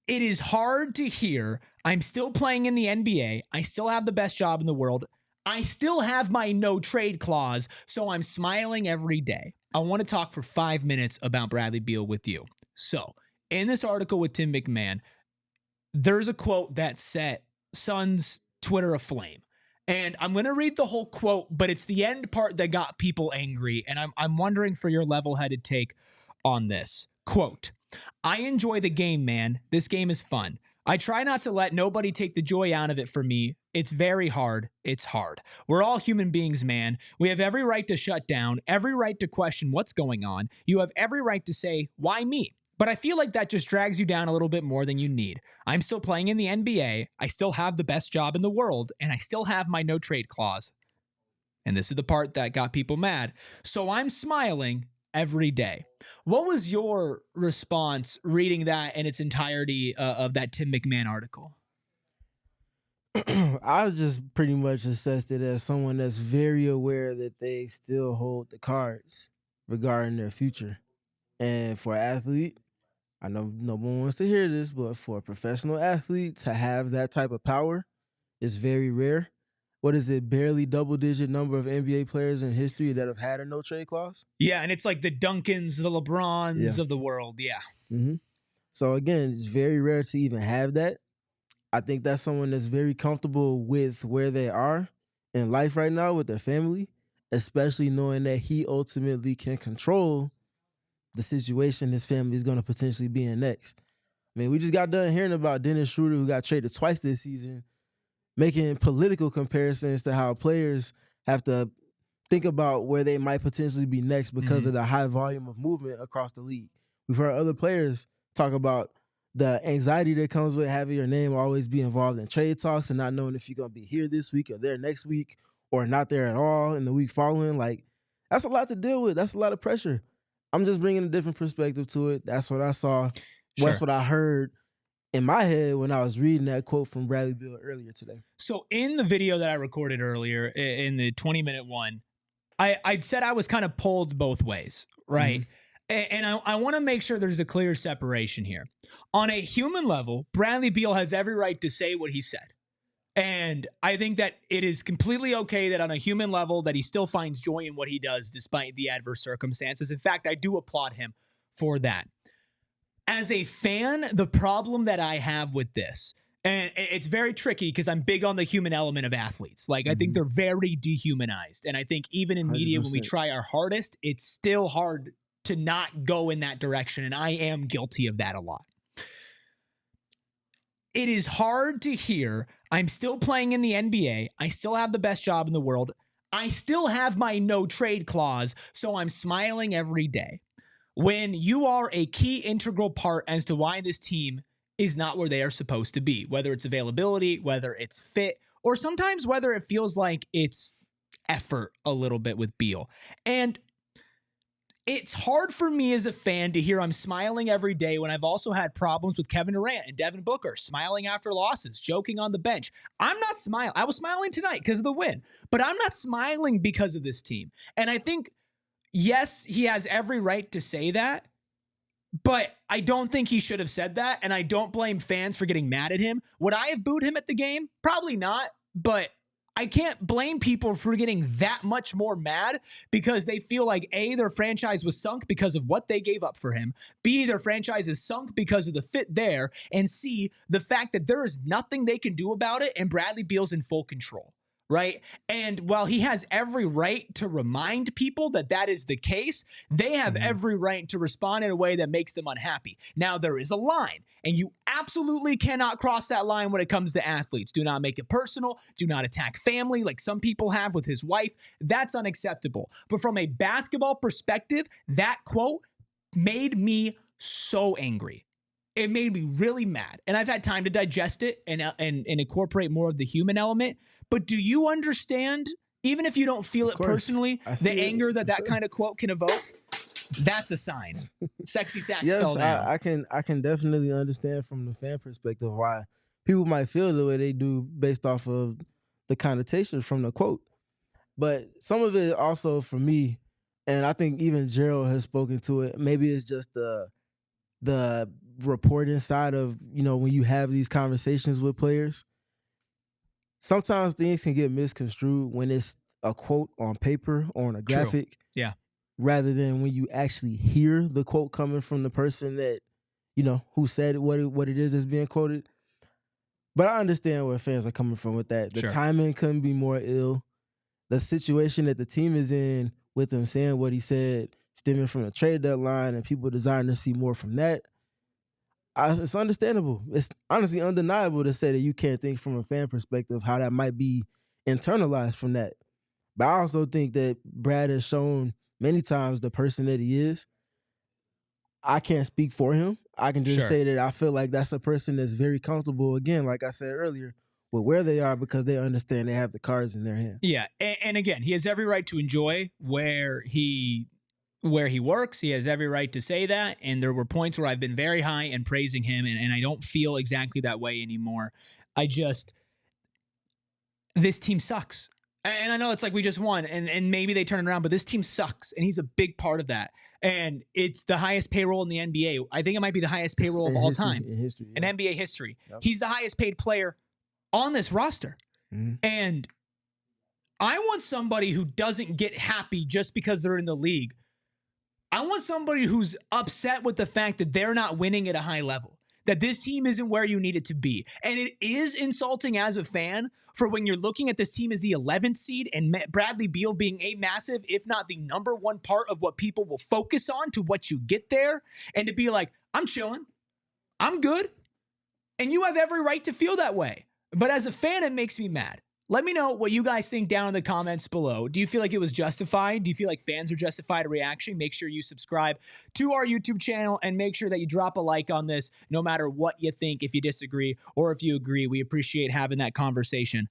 It is hard to hear. I'm still playing in the NBA. I still have the best job in the world. I still have my no trade clause, so I'm smiling every day. I want to talk for 5 minutes about Bradley Beal with you. So, in this article with Tim McMahon, there's a quote that set Suns Twitter aflame. And I'm going to read the whole quote, but it's the end part that got people angry. And I'm wondering for your level-headed take on this. Quote, I enjoy the game, man. This game is fun. I try not to let nobody take the joy out of it for me. It's very hard. It's hard. We're all human beings, man. We have every right to shut down, every right to question what's going on. You have every right to say, why me? But I feel like that just drags you down a little bit more than you need. I'm still playing in the NBA. I still have the best job in the world, and I still have my no trade clause. And this is the part that got people mad. So I'm smiling every day. What was your response reading that in its entirety of that Tim McMahon article? I just pretty much assessed it as someone that's very aware that they still hold the cards regarding their future. And for an athlete, I know no one wants to hear this, but for a professional athlete to have that type of power is very rare. What is it? Barely double-digit number of NBA players in history that have had a no-trade clause? Yeah, and it's like the Duncans, the LeBrons of the world. Yeah. Mm-hmm. So again, it's very rare to even have that. I think that's someone that's very comfortable with where they are in life right now with their family, especially knowing that he ultimately can control the situation his family is going to potentially be in next. I mean, we just got done hearing about Dennis Schroeder, who got traded twice this season, making political comparisons to how players have to think about where they might potentially be next because of the high volume of movement across the league. We've heard other players talk about the anxiety that comes with having your name always be involved in trade talks and not knowing if you're going to be here this week or there next week or not there at all in the week following. Like, that's a lot to deal with. That's a lot of pressure. I'm just bringing a different perspective to it. That's what I saw. Sure. That's what I heard in my head when I was reading that quote from Bradley Beal earlier today. So in the video that I recorded earlier, in the 20-minute one, I said I was kind of pulled both ways, right? And I want to make sure there's a clear separation here. On a human level, Bradley Beal has every right to say what he said. And I think that it is completely okay that on a human level that he still finds joy in what he does despite the adverse circumstances. In fact, I do applaud him for that. As a fan, the problem that I have with this, and it's very tricky because I'm big on the human element of athletes. Like, I think they're very dehumanized. And I think even in media, 100%. when we try our hardest, it's still hard to not go in that direction. And I am guilty of that a lot. It is hard to hear. I'm still playing in the NBA. I still have the best job in the world. I still have my no trade clause, so I'm smiling every day. When you are a key integral part as to why this team is not where they are supposed to be, whether it's availability, whether it's fit, or sometimes whether it feels like it's effort a little bit with Beal. And it's hard for me as a fan to hear I'm smiling every day when I've also had problems with Kevin Durant and Devin Booker, smiling after losses, joking on the bench. I'm not smiling. I was smiling tonight because of the win, but I'm not smiling because of this team. And I think, yes, he has every right to say that, but I don't think he should have said that, and I don't blame fans for getting mad at him. Would I have booed him at the game? Probably not, but I can't blame people for getting that much more mad because they feel like A, their franchise was sunk because of what they gave up for him, B, their franchise is sunk because of the fit there, and C, the fact that there is nothing they can do about it and Bradley Beal's in full control. Right. And while he has every right to remind people that that is the case, they have every right to respond in a way that makes them unhappy. Now, there is a line, and you absolutely cannot cross that line when it comes to athletes. Do not make it personal. Do not attack family like some people have with his wife. That's unacceptable. But from a basketball perspective, that quote made me so angry. It made me really mad. And I've had time to digest it and incorporate more of the human element. But do you understand, even if you don't feel it personally, the anger that kind of quote can evoke? That's a sign. Sexy Sax fell down. I can definitely understand from the fan perspective why people might feel the way they do based off of the connotation from the quote. But some of it also for me, and I think even Gerald has spoken to it, maybe it's just the report inside of, when you have these conversations with players, sometimes things can get misconstrued when it's a quote on paper or on a graphic. Yeah. Rather than when you actually hear the quote coming from the person that, who said what it is that's being quoted. But I understand where fans are coming from with that. The timing couldn't be more ill. The situation that the team is in with him saying what he said, stemming from the trade deadline and people desiring to see more from that, it's understandable. It's honestly undeniable to say that you can't think from a fan perspective how that might be internalized from that. But I also think that Brad has shown many times the person that he is. I can't speak for him. I can just say that I feel like that's a person that's very comfortable, again, like I said earlier, with where they are because they understand they have the cards in their hand. Yeah, and again, he has every right to enjoy where he works. He has every right to say that, and there were points where I've been very high and praising him, and I don't feel exactly that way anymore. This team sucks. And I know it's like we just won, and maybe they turn it around, but this team sucks, and he's a big part of that. And it's the highest payroll in the NBA. I think it might be the highest payroll of all time in history, in NBA history. Yep. He's the highest paid player on this roster. Mm-hmm. And I want somebody who doesn't get happy just because they're in the league. I want somebody who's upset with the fact that they're not winning at a high level, that this team isn't where you need it to be. And it is insulting as a fan for when you're looking at this team as the 11th seed and Bradley Beal being a massive, if not the number one part of what people will focus on to what you get there, and to be like, I'm chilling, I'm good. And you have every right to feel that way. But as a fan, it makes me mad. Let me know what you guys think down in the comments below. Do you feel like it was justified? Do you feel like fans are justified a reaction? Make sure you subscribe to our YouTube channel and make sure that you drop a like on this no matter what you think, if you disagree or if you agree. We appreciate having that conversation.